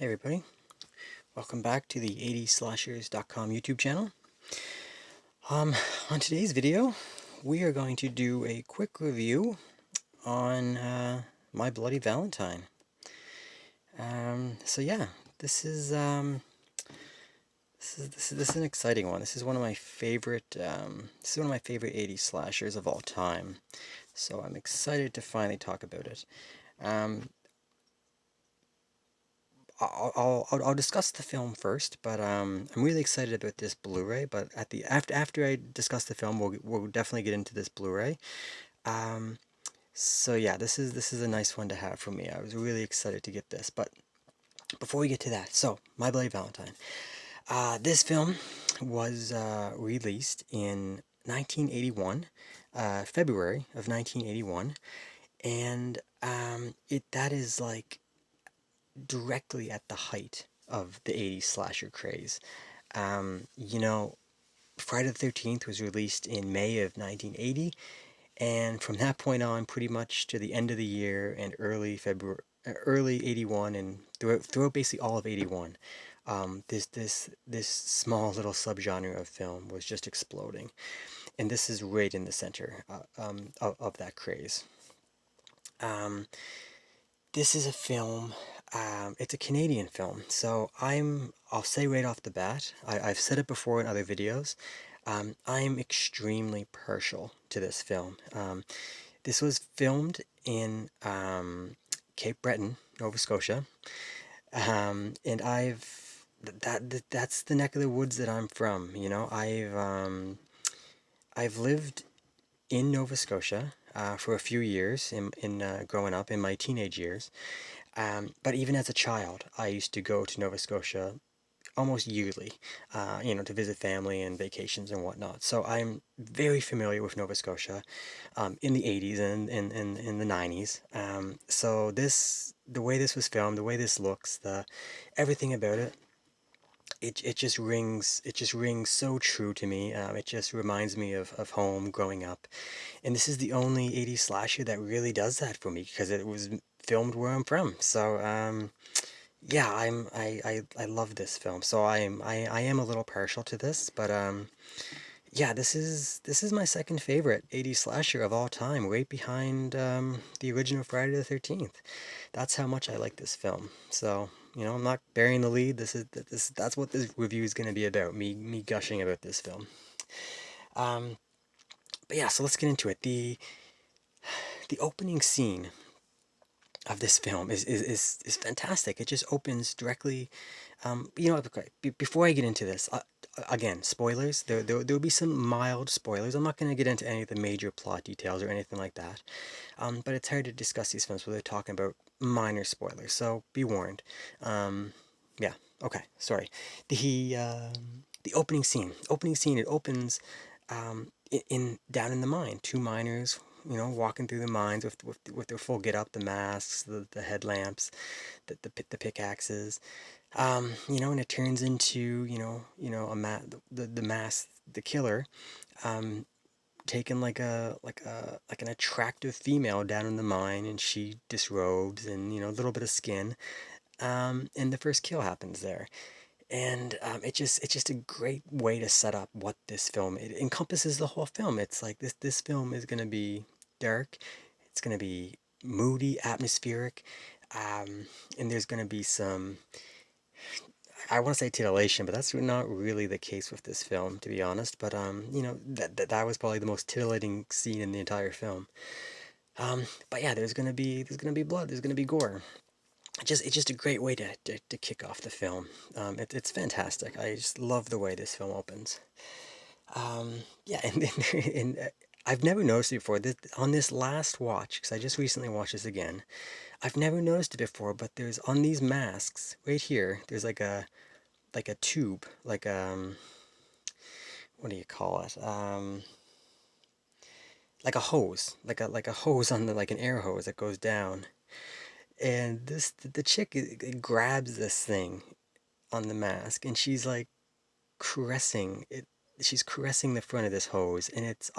Hey everybody, welcome back to the 80slashers.com YouTube channel. On today's video, we are going to do a quick review on My Bloody Valentine. So yeah, this is an exciting one. This is one of my favorite 80s slashers of all time. So I'm excited to finally talk about it. I'll discuss the film first, but I'm really excited about this Blu-ray. But after I discuss the film, we'll definitely get into this Blu-ray. So yeah, this is a nice one to have for me. I was really excited to get this. But before we get to that, so My Bloody Valentine. This film was released in 1981, February of 1981, and that is like directly at the height of the 80s slasher craze. You know, Friday the 13th was released in May of 1980, and from that point on, pretty much to the end of the year and early 81, and throughout basically all of 81, this small little subgenre of film was just exploding, and this is right in the center of that craze. This is a film. It's a Canadian film, so I'll say right off the bat, I've said it before in other videos, I'm extremely partial to this film. This was filmed in Cape Breton, Nova Scotia, and that's the neck of the woods that I'm from. You know, I've lived in Nova Scotia for a few years in growing up in my teenage years. But even as a child, I used to go to Nova Scotia almost yearly, to visit family and vacations and whatnot. So I'm very familiar with Nova Scotia in the 80s and in the 90s. So the way this was filmed, the way this looks, everything about it, it just rings so true to me. It just reminds me of home growing up. And this is the only 80s slasher that really does that for me because it was filmed where I'm from. So yeah, I love this film. So I am a little partial to this, but yeah, this is my second favorite 80s slasher of all time, right behind the original Friday the 13th. That's how much I like this film. So, I'm not burying the lead. That's what this review is going to be about, me gushing about this film. Um but yeah, so let's get into it. The opening scene of this film is fantastic. It just opens directly. Okay, before I get into this, again, spoilers. There will be some mild spoilers. I'm not going to get into any of the major plot details or anything like that. But it's hard to discuss these films without talking about minor spoilers. So be warned. Yeah. Okay. Sorry. The opening scene. Opening scene. It opens in down in the mine. Two miners, walking through the mines with their full get up, the masks, the headlamps, the pickaxes, and it turns into the killer, taking like an attractive female down in the mine, and she disrobes and a little bit of skin, and the first kill happens there. And it's just a great way to set up what this film, it encompasses the whole film. It's like this film is gonna be dark, it's gonna be moody, atmospheric, and there's gonna be some, I want to say titillation, but that's not really the case with this film, to be honest. But that was probably the most titillating scene in the entire film. But yeah, there's gonna be blood, there's gonna be gore. It's just a great way to kick off the film. It's fantastic. I just love the way this film opens. Yeah, and I've never noticed it before. On this last watch, because I just recently watched this again, I've never noticed it before. But there's on these masks right here. There's like a tube, what do you call it? Like a hose, like a hose on like an air hose that goes down. And the chick grabs this thing on the mask, and she's like caressing it. She's caressing the front of this hose, and it's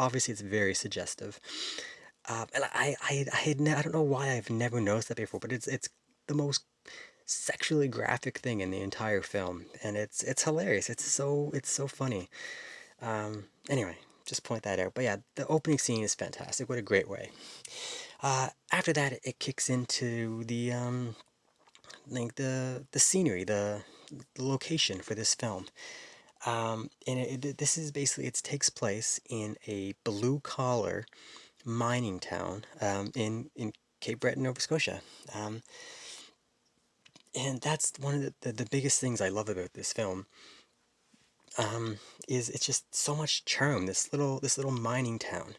very suggestive. And I don't know why I've never noticed that before, but it's the most sexually graphic thing in the entire film, and it's hilarious. It's so funny. Anyway, just point that out. But yeah, the opening scene is fantastic. What a great way. After that, it kicks into like the scenery, the location for this film. And this is basically, it takes place in a blue collar mining town in Cape Breton, Nova Scotia. Um, and that's one of the biggest things I love about this film. Is it's just so much charm. This little mining town.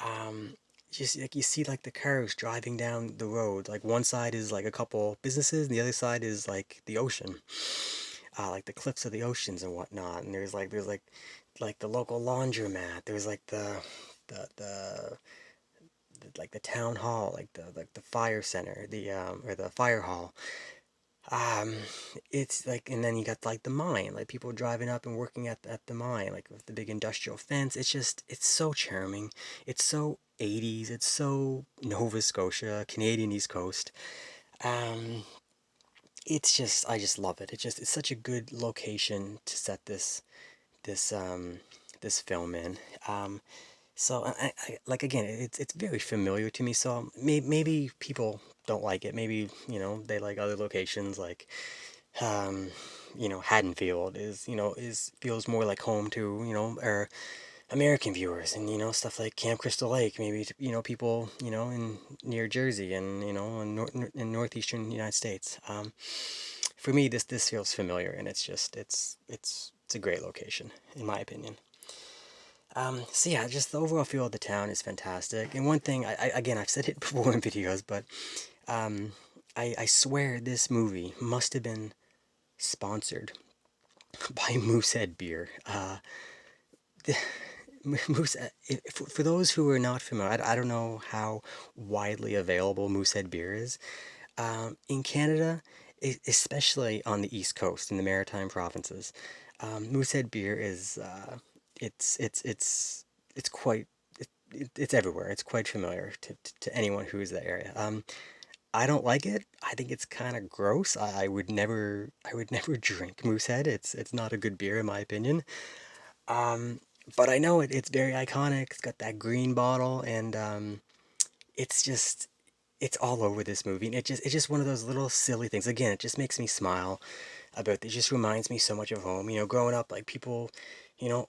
Um, just like you see like the cars driving down the road. Like one side is like a couple businesses, and the other side is like the ocean, like the cliffs of the oceans and whatnot. And there's like the local laundromat. There's like the town hall, like the fire center, or the fire hall. Um, it's like, and then you got like the mine, like people driving up and working at the mine, like with the big industrial fence. It's so charming. It's so 80s. It's so Nova Scotia, Canadian East Coast. Um, I just love it. It's such a good location to set this this film in. So like again, it's very familiar to me. So maybe people don't like it. Maybe they like other locations like um, Haddonfield is feels more like home to our American viewers, and stuff like Camp Crystal Lake. Maybe people in near Jersey and in northeastern United States. For me, this feels familiar, and it's a great location in my opinion. So yeah, just the overall feel of the town is fantastic. And one thing, again, I've said it before in videos, but um, I swear this movie must have been sponsored by Moosehead Beer. The, Moose, for those who are not familiar, I don't know how widely available Moosehead Beer is. In Canada, especially on the East Coast, in the Maritime provinces, Moosehead Beer is it's quite it's everywhere. It's quite familiar to anyone who is in the area. I don't like it. I think it's kind of gross. I would never drink Moosehead. It's not a good beer in my opinion. Um, but I know it's very iconic. It's got that green bottle, and it's just it's all over this movie. And it's just one of those little silly things. Again, it just makes me smile about it. Just reminds me so much of home. Growing up, like people,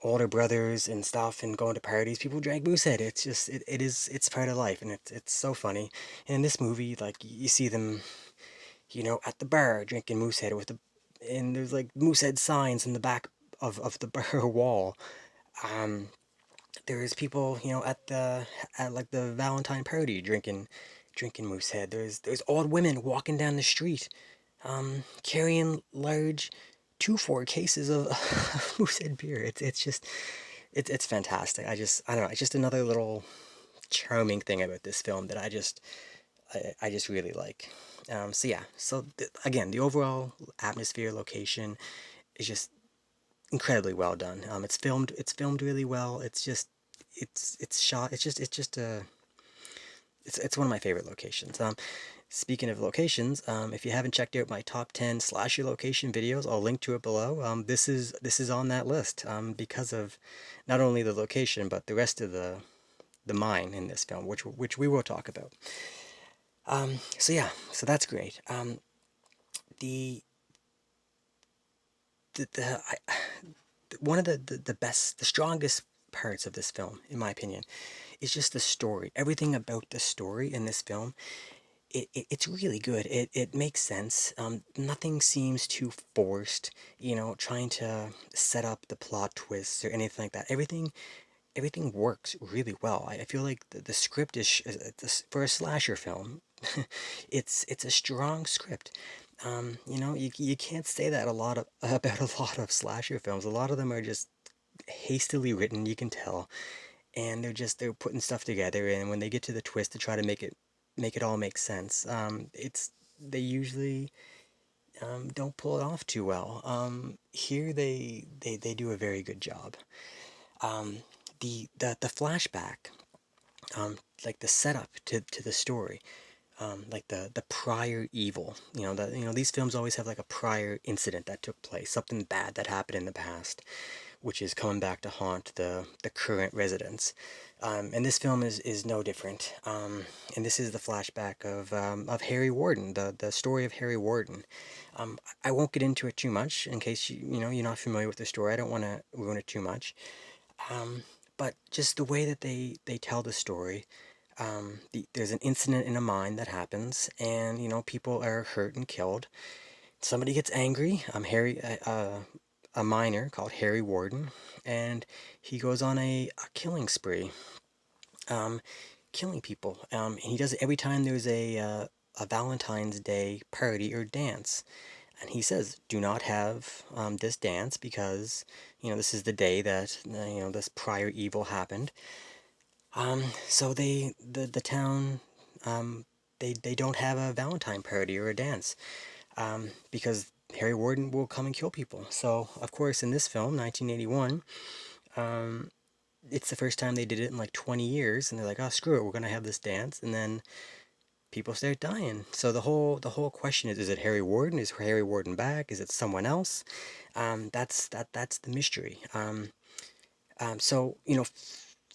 older brothers and stuff, and going to parties, people drank Moosehead. It's part of life, and it's so funny. And in this movie, like you see them, at the bar drinking Moosehead and there's like Moosehead signs in the back of the bar wall. Um, there's people, at like the Valentine party drinking Moosehead. There's old women walking down the street carrying large 2-4 cases of Moosehead beer. It's fantastic. I don't know. It's just another little charming thing about this film that I just really like. So yeah. So again, the overall atmosphere, location is just incredibly well done. It's filmed really well. It's shot. It's one of my favorite locations. Speaking of locations, if you haven't checked out my top 10 slasher location videos, I'll link to it below. This is on that list because of not only the location but the rest of the mine in this film, which we will talk about. So yeah, so that's great. The the one of the best, the strongest parts of this film, in my opinion, is just the story. Everything about the story in this film, it's really good. It makes sense. Nothing seems too forced, trying to set up the plot twists or anything like that. Everything works really well. I feel like the script for a slasher film, it's a strong script. You can't say that a lot of about a lot of slasher films. A lot of them are just hastily written, you can tell, and they're putting stuff together, and when they get to the twist to try to make it all make sense, they usually don't pull it off too well. Here they do a very good job. Um, the flashback, like the setup to the story. like the prior evil. These films always have like a prior incident that took place, something bad that happened in the past, which is coming back to haunt the current residents. And this film is no different. And this is the flashback of Harry Warden, the story of Harry Warden. I won't get into it too much in case you're not familiar with the story. I don't want to ruin it too much. Um, but just the way that they tell the story, there's an incident in a mine that happens, and people are hurt and killed. Somebody gets angry. A miner called Harry Warden, and he goes on a killing spree, um, killing people. And he does it every time there's a Valentine's Day party or dance. And he says, "Do not have this dance because this is the day that this prior evil happened." So the town, they don't have a Valentine party or a dance, because Harry Warden will come and kill people. So of course in this film, 1981, um, it's the first time they did it in like 20 years, and they're like, "Oh, screw it, we're gonna have this dance," and then people start dying. So the whole question is it Harry Warden? Is Harry Warden back? Is it someone else? That's the mystery. So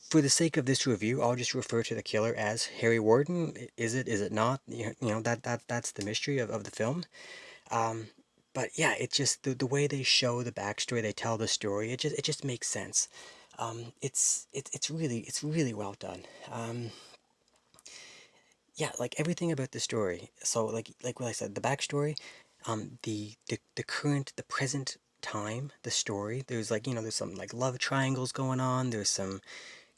for the sake of this review, I'll just refer to the killer as Harry Warden. Is it? Is it not? That's the mystery of the film. Um, but yeah, it's just the way they show the backstory, they tell the story. It just makes sense. It's really well done. Yeah, like everything about the story. So like what I said, the backstory, the current, the present time, the story. There's there's some like love triangles going on. There's some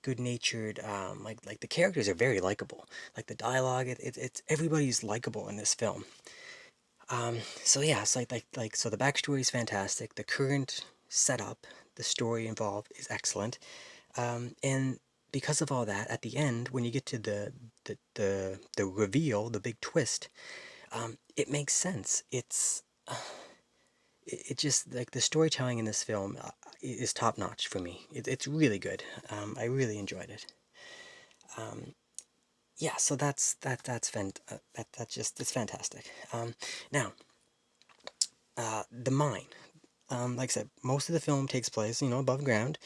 good-natured, like the characters are very likable. Like the dialogue, it's everybody's likable in this film. So yeah, it's so the backstory is fantastic. The current setup, the story involved is excellent. And because of all that, at the end, when you get to the reveal, the big twist, it makes sense. It just like the storytelling in this film is top notch for me. It's really good. I really enjoyed it. Um, yeah, so that's just it's fantastic. Now, the mine. Like I said, most of the film takes place, above ground,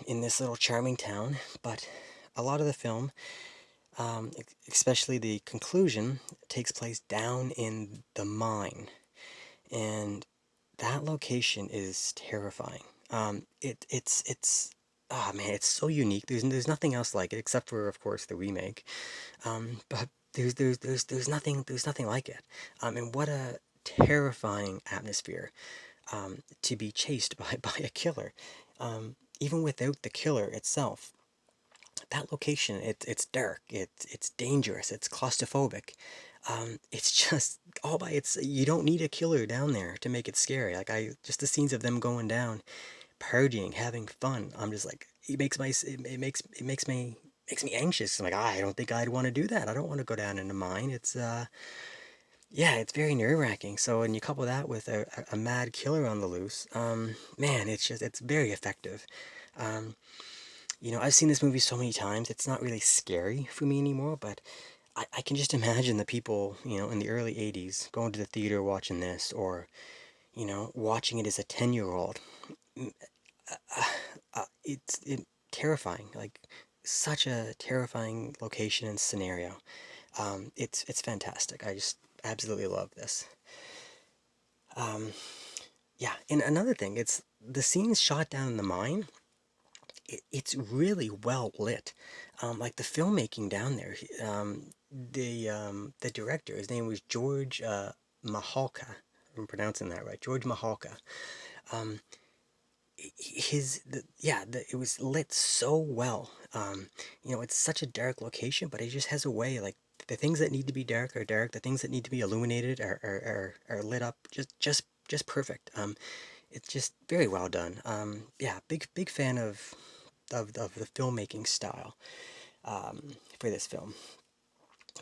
in this little charming town, but a lot of the film, especially the conclusion, takes place down in the mine, and that location is terrifying. It's ah man, it's so unique. There's nothing else like it except for, of course, the remake. But there's nothing like it. And what a terrifying atmosphere, to be chased by a killer. Even without the killer itself, that location, it's dark, it's dangerous, it's claustrophobic. It's just all by its. You don't need a killer down there to make it scary. Like just the scenes of them going down, partying, having fun. I'm just like it makes me anxious. I'm like, I don't think I'd want to do that. I don't want to go down into mine. Yeah, it's very nerve-wracking. So when you couple that with a mad killer on the loose, man, it's very effective. Um, I've seen this movie so many times, it's not really scary for me anymore, but I can just imagine the people, in the early 80s going to the theater watching this, or, watching it as a 10-year-old. It's terrifying, like such a terrifying location and scenario. It's fantastic. I just absolutely love this. Um, yeah, and another thing, it's the scenes shot down in the mine. It's really well lit. Like the filmmaking down there. The director, his name was George Mahalka. I'm pronouncing that right, George Mahalka. Um, it was lit so well. It's such a dark location, but it just has a way, like the things that need to be dark are dark. The things that need to be illuminated are lit up just perfect. It's just very well done. Yeah, big fan of the filmmaking style, for this film.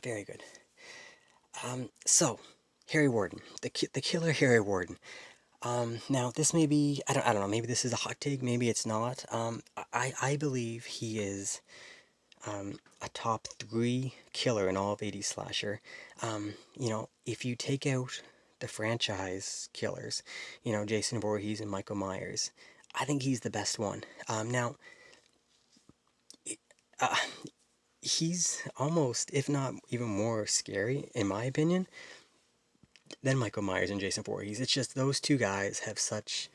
Very good. So Harry Warden, the killer Harry Warden. Now this may be, I don't know, maybe this is a hot take, maybe it's not. I believe he is a top three killer in all of 80s slasher. If you take out the franchise killers, Jason Voorhees and Michael Myers, I think he's the best one. Now, uh, he's almost, if not even more scary, in my opinion, than Michael Myers and Jason Voorhees. It's just those two guys have such,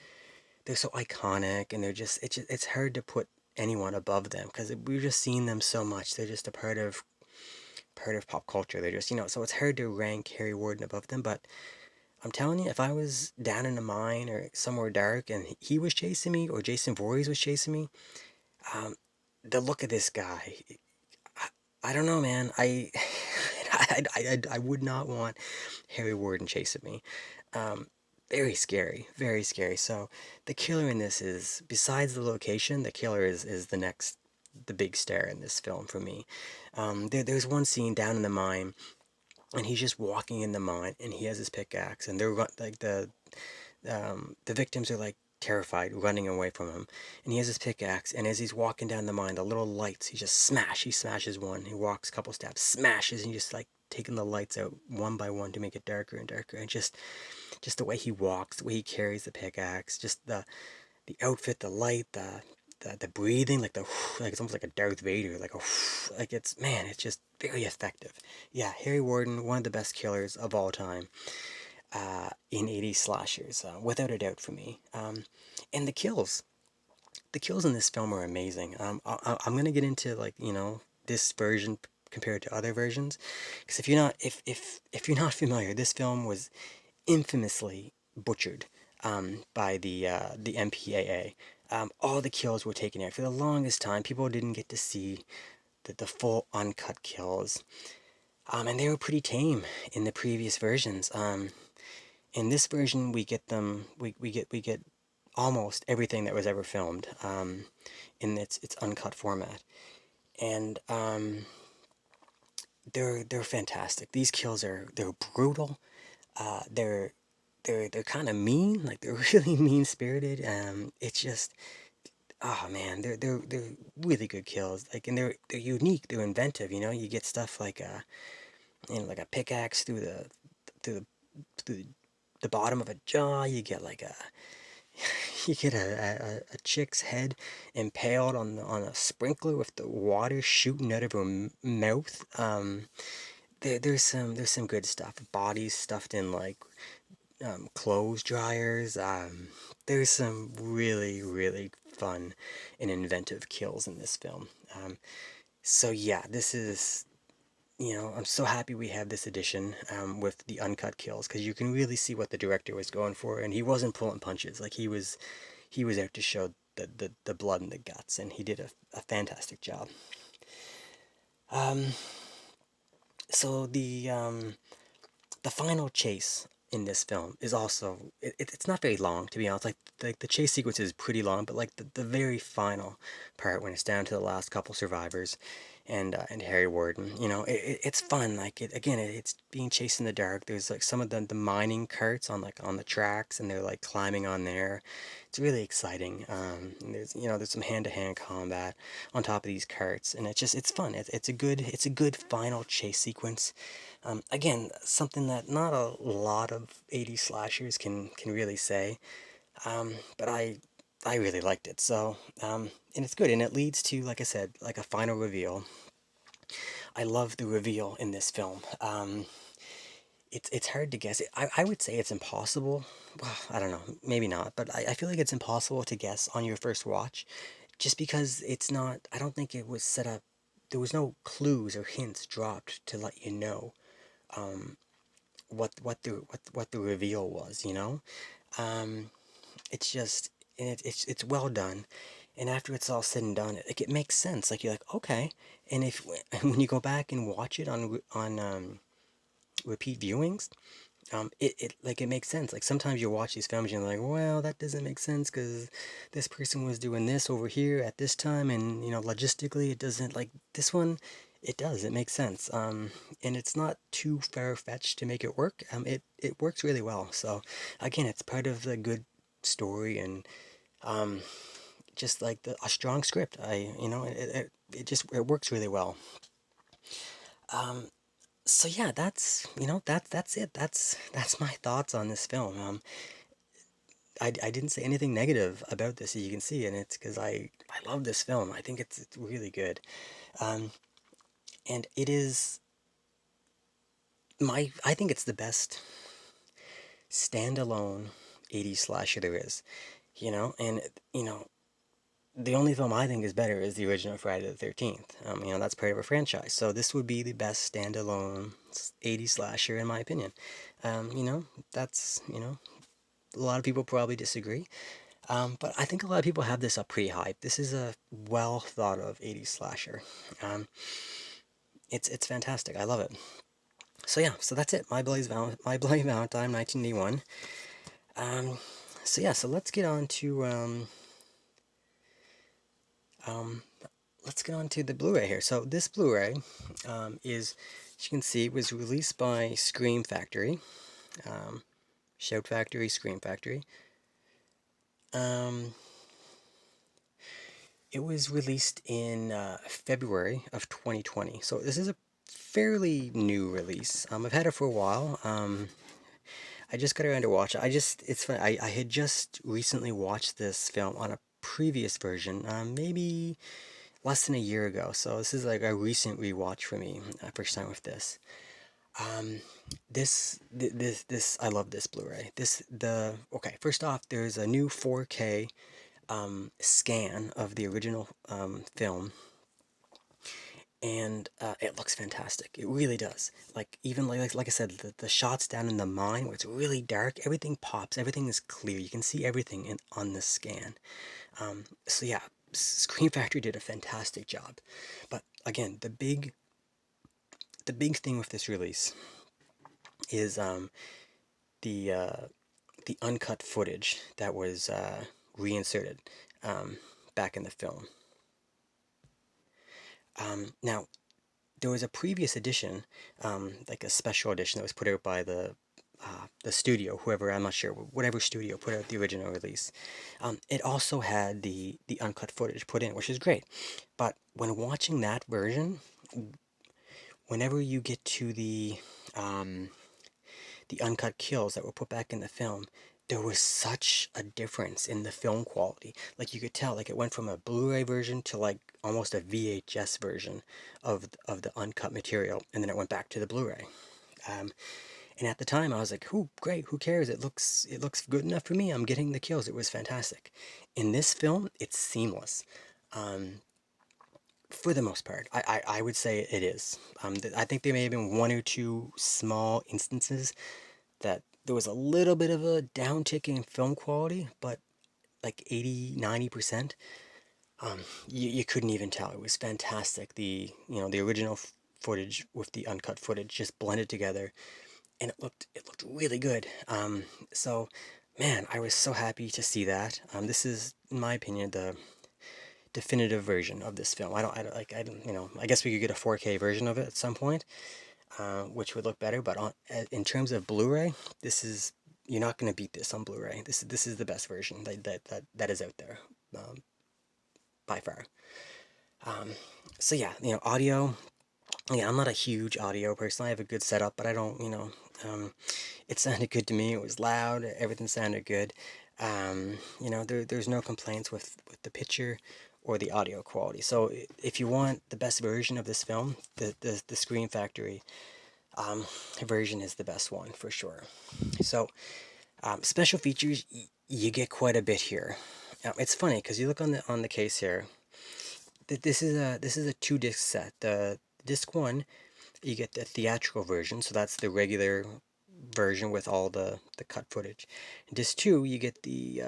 they're so iconic, and it's hard to put anyone above them because we've just seen them so much. They're just a part of pop culture. They're just, so it's hard to rank Harry Warden above them. But I'm telling you, if I was down in a mine or somewhere dark and he was chasing me or Jason Voorhees was chasing me, um, the look of this guy, I don't know, man. I would not want Harry Warden chasing me. Um, Very scary, very scary. So the killer in this is, besides the location, the killer is the big star in this film for me. There's one scene down in the mine, and he's just walking in the mine, and he has his pickaxe, and like the victims are like terrified, running away from him, and he has his pickaxe, and as he's walking down the mine, the little lights, he smashes one, he walks a couple steps, smashes, and he just like taking the lights out one by one to make it darker and darker, and just the way he walks, the way he carries the pickaxe, just the outfit, the light, the breathing, like like it's almost like a Darth Vader, like like it's, man, it's just very effective. Yeah, Harry Warden, one of the best killers of all time, in 80s slashers, without a doubt for me. And the kills in this film are amazing. I'm gonna get into, like, this version compared to other versions, because if you're not familiar, this film was infamously butchered, by the MPAA. All the kills were taken out. For the longest time, people didn't get to see the full uncut kills. And they were pretty tame in the previous versions. In this version, we get them. We get almost everything that was ever filmed, in its uncut format, and they're fantastic. These kills they're brutal. They're they're kind of mean, like they're really mean spirited. It's just, oh man, they're really good kills. Like, and they're unique. They're inventive. You get stuff like like a pickaxe through the through the bottom of a jaw. You get like a you get a chick's head impaled on a sprinkler with the water shooting out of her mouth. There's some good stuff. Bodies stuffed in like clothes dryers. There's some really, really fun and inventive kills in this film. So yeah, this is, I'm so happy we have this edition, with the uncut kills, because you can really see what the director was going for, and he wasn't pulling punches. Like, he was out to show the blood and the guts, and he did a fantastic job. Um, so the final chase in this film is also, it's not very long, to be honest. Like the chase sequence is pretty long, but like the very final part, when it's down to the last couple survivors, and Harry Warden, it's fun. Like, it's being chased in the dark. There's like some of the mining carts on the tracks, and they're like climbing on there. It's really exciting. And there's some hand-to-hand combat on top of these carts, and it's fun. It's a good final chase sequence. Again, something that not a lot of 80s slashers can really say, but I really liked it. So, and it's good, and it leads to, like I said, like a final reveal. I love the reveal in this film. It's hard to guess. I would say it's impossible. Well, I don't know, maybe not, but I feel like it's impossible to guess on your first watch, just because it's not. I don't think it was set up. There was no clues or hints dropped to let you know, um, what the reveal was. It's just, and it's well done, and after it's all said and done, it makes sense. Like, you're like, okay, and if when you go back and watch it on repeat viewings, it makes sense. Like, sometimes you watch these films and you're like, well, that doesn't make sense because this person was doing this over here at this time, and logistically it doesn't. Like, this one, it does. It makes sense. And it's not too far-fetched to make it work. It works really well. So again, it's part of the good story, and um just like a strong script. It works really well. Um, so yeah, that's it. That's my thoughts on this film. I didn't say anything negative about this, as you can see, and it's because I love this film. I think it's really good. Um, and it is I think it's the best standalone 80s slasher there is. And you know, the only film I think is better is the original Friday the 13th. That's part of a franchise. So this would be the best standalone 80s slasher in my opinion. That's, a lot of people probably disagree. But I think a lot of people have this up pretty high. This is a well thought of 80s slasher. Um, it's fantastic. I love it. So yeah, so that's it. My Bloody Valentine, 1981. Um, so yeah, so um, let's get on to the Blu-ray here. So this Blu-ray as you can see, was released by Scream Factory, um, Shout Factory, Scream Factory. Um, it was released in February of 2020. So this is a fairly new release. I've had it for a while. I just got around to watch it. It's fun. I had just recently watched this film on a previous version, maybe less than a year ago. So this is like a recent rewatch for me, first time with this. Um, I love this Blu-ray. Okay, first off, there's a new 4K scan of the original film, and it looks fantastic. It really does. Like even like I said, the shots down in the mine where it's really dark, everything pops, everything is clear. You can see everything on the scan. So yeah, Screen Factory did a fantastic job. But again, the big thing with this release is the uh, the uncut footage that was reinserted back in the film. Now, there was a previous edition, like a special edition that was put out by the studio, whoever, I'm not sure, whatever studio put out the original release. It also had the uncut footage put in, which is great. But when watching that version, whenever you get to the uncut kills that were put back in the film, there was such a difference in the film quality. Like you could tell, like it went from a Blu-ray version to like almost a VHS version of the uncut material, and then it went back to the Blu-ray. Um, and at the time, I was like, "Who great? Who cares? It looks good enough for me. I'm getting the kills. It was fantastic." In this film, it's seamless. Um, for the most part, I would say it is. I think there may have been one or two small instances that there was a little bit of a downtick in film quality, but like 80-90%, you couldn't even tell. It was fantastic. The original footage with the uncut footage just blended together, and it looked really good. So man, I was so happy to see that. This is, in my opinion, the definitive version of this film. I don't, I guess we could get a 4K version of it at some point, which would look better. But in terms of Blu-ray, this is you're not going to beat this on Blu-ray. This is the best version that is out there, by far. Um, so yeah, audio. Yeah, I'm not a huge audio person. I have a good setup, but I don't, it sounded good to me. It was loud. Everything sounded good. There's no complaints with the picture or the audio quality. So if you want the best version of this film, the Screen Factory version is the best one for sure. So special features, you get quite a bit here. It's funny because you look on the case here. This is a 2 disc set. The disc one, you get the theatrical version, so that's the regular version with all the cut footage. Disc two, you get the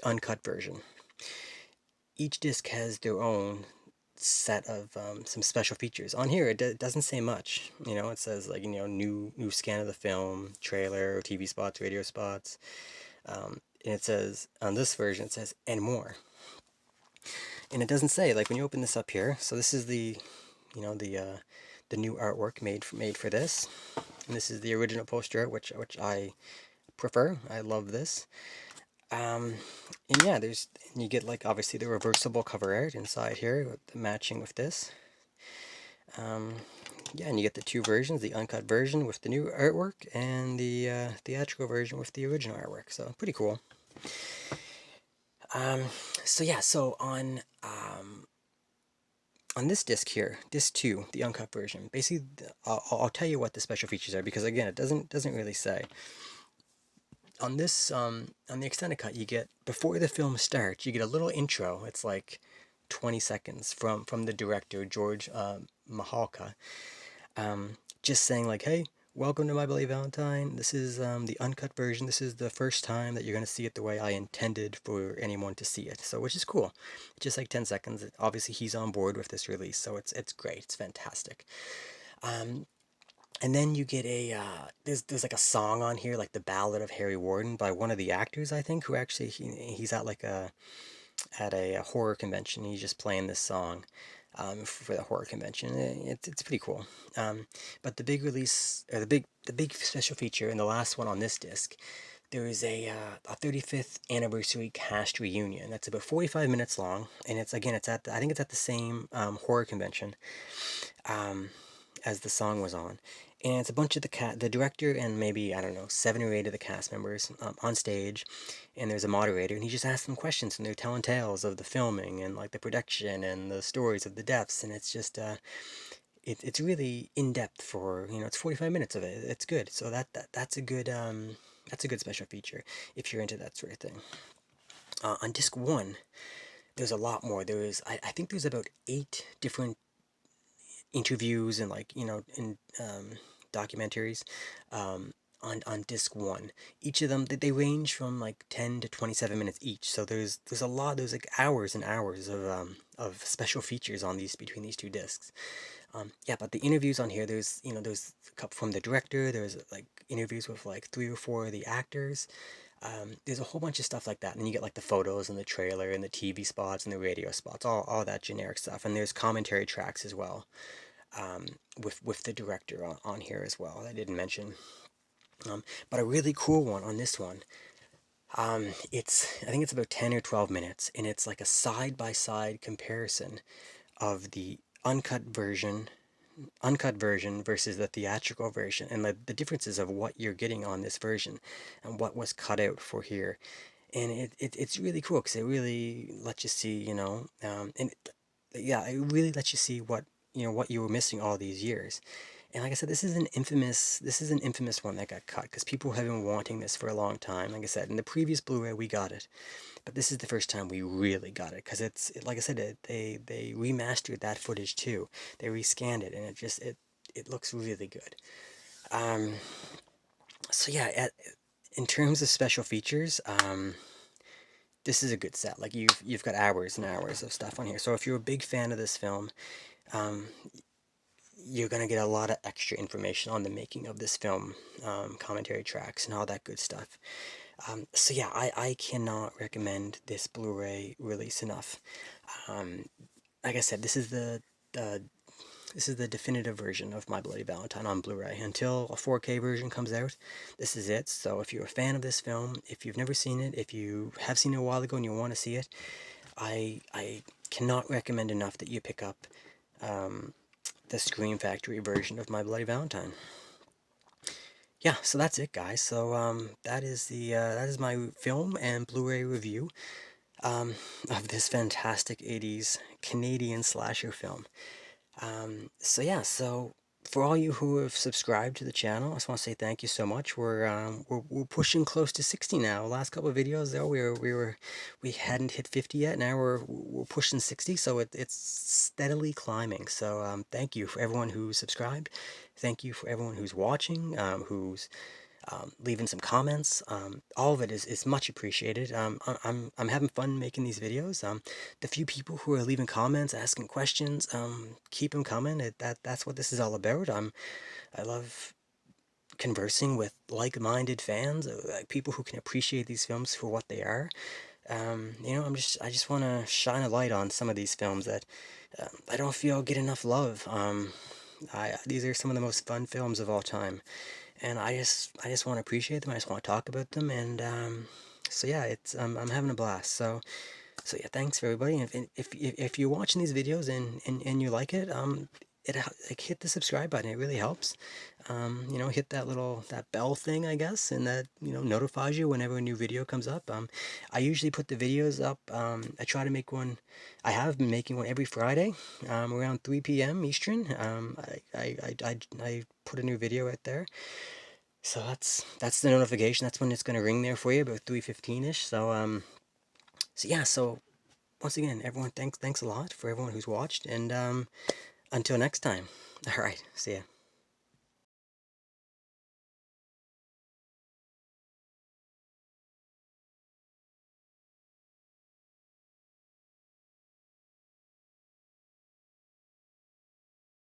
uncut version. Each disc has their own set of some special features. On here, it doesn't say much. It says like new scan of the film, trailer, TV spots, radio spots, and it says on this version it says and more. And it doesn't say, like when you open this up here. So this is the new artwork made for this, and this is the original poster art, which I prefer. I love this. Um, and yeah, you get like obviously the reversible cover art inside here, matching with this. Um, yeah, and you get the two versions, the uncut version with the new artwork and the theatrical version with the original artwork. So pretty cool. Um, so yeah, so on this disc here, disc two, the uncut version, basically, I'll tell you what the special features are because again, it doesn't really say. On this, on the extended cut, you get before the film starts, you get a little intro. It's like 20 seconds from the director George Mahalka, just saying like, "Hey, welcome to My Bloody Valentine. This is the uncut version. This is the first time that you're gonna see it the way I intended for anyone to see it." So, which is cool. Just like 10 seconds. Obviously, he's on board with this release, so it's great. It's fantastic. Um, and then you get there's like a song on here, like the Ballad of Harry Warden by one of the actors, I think, who actually he's at like a horror convention. He's just playing this song for the horror convention. It's pretty cool. But the big release, or the big special feature, and the last one on this disc, there is a 35th anniversary cast reunion. That's about 45 minutes long, and it's at I think it's at the same horror convention um, as the song was on. And it's a bunch of the director and maybe, I don't know, 7 or 8 of the cast members on stage, and there's a moderator, and he just asks them questions, and they're telling tales of the filming and like the production and the stories of the deaths, and it's just it's really in depth for it's 45 minutes of it. It's good, so that's a good special feature if you're into that sort of thing. On disc one, there's a lot more. I think there's about 8 different interviews and like in documentaries on disc one. Each of them they range from like 10 to 27 minutes each. So there's a lot. There's like hours and hours of special features on these between these two discs. Yeah, but the interviews on here, there's a couple from the director. There's like interviews with like 3 or 4 of the actors. There's a whole bunch of stuff like that, and then you get like the photos and the trailer and the TV spots and the radio spots, all that generic stuff. And there's commentary tracks as well, with the director on here as well. I didn't mention, but a really cool one on this one. I think it's about 10 or 12 minutes, and it's like a side by side comparison of the uncut version versus the theatrical version, and the differences of what you're getting on this version and what was cut out for here. And it's really cool because it really lets you see, yeah, it really lets you see what you were missing all these years. And like I said, this is an infamous one that got cut because people have been wanting this for a long time. Like I said, in the previous Blu-ray we got it, but this is the first time we really got it because like I said, they remastered that footage too. They rescanned it, and it looks really good. Um, so yeah, in terms of special features, this is a good set. Like you've got hours and hours of stuff on here. So if you're a big fan of this film, um, you're gonna get a lot of extra information on the making of this film, commentary tracks and all that good stuff. So yeah, I cannot recommend this Blu-ray release enough. Um, like I said, the this is the definitive version of My Bloody Valentine on Blu-ray. Until a 4K version comes out, this is it. So if you're a fan of this film, if you've never seen it, if you have seen it a while ago and you want to see it, I cannot recommend enough that you pick up the Scream Factory version of My Bloody Valentine. Yeah, so that's it, guys. So that is my film and Blu-ray review of this fantastic '80s Canadian slasher film. So yeah, so for all you who have subscribed to the channel, I just want to say thank you so much. We're pushing close to 60 now. Last couple of videos though, we hadn't hit 50 yet. Now we're pushing 60, so it's steadily climbing. So thank you for everyone who's subscribed. Thank you for everyone who's watching, who's leaving some comments. All of it is much appreciated. I'm having fun making these videos. The few people who are leaving comments, asking questions, keep them coming. That's what this is all about. I love conversing with like-minded fans, like people who can appreciate these films for what they are. I just want to shine a light on some of these films that I don't feel get enough love. These are some of the most fun films of all time, and I just want to appreciate them. I just want to talk about them, and So yeah, it's I'm having a blast. So yeah, thanks for everybody. And if you're watching these videos and you like it, like hit the subscribe button. It really helps. You know, hit that bell thing, I guess, and that, you know, notifies you whenever a new video comes up. I usually put the videos up. I try to make one. I have been making one every Friday, around 3 p.m. Eastern. I put a new video right there. So that's the notification. That's when it's gonna ring there for you about 3:15 ish. So yeah. So once again, everyone, thanks a lot for everyone who's watched, and until next time. All right, see ya.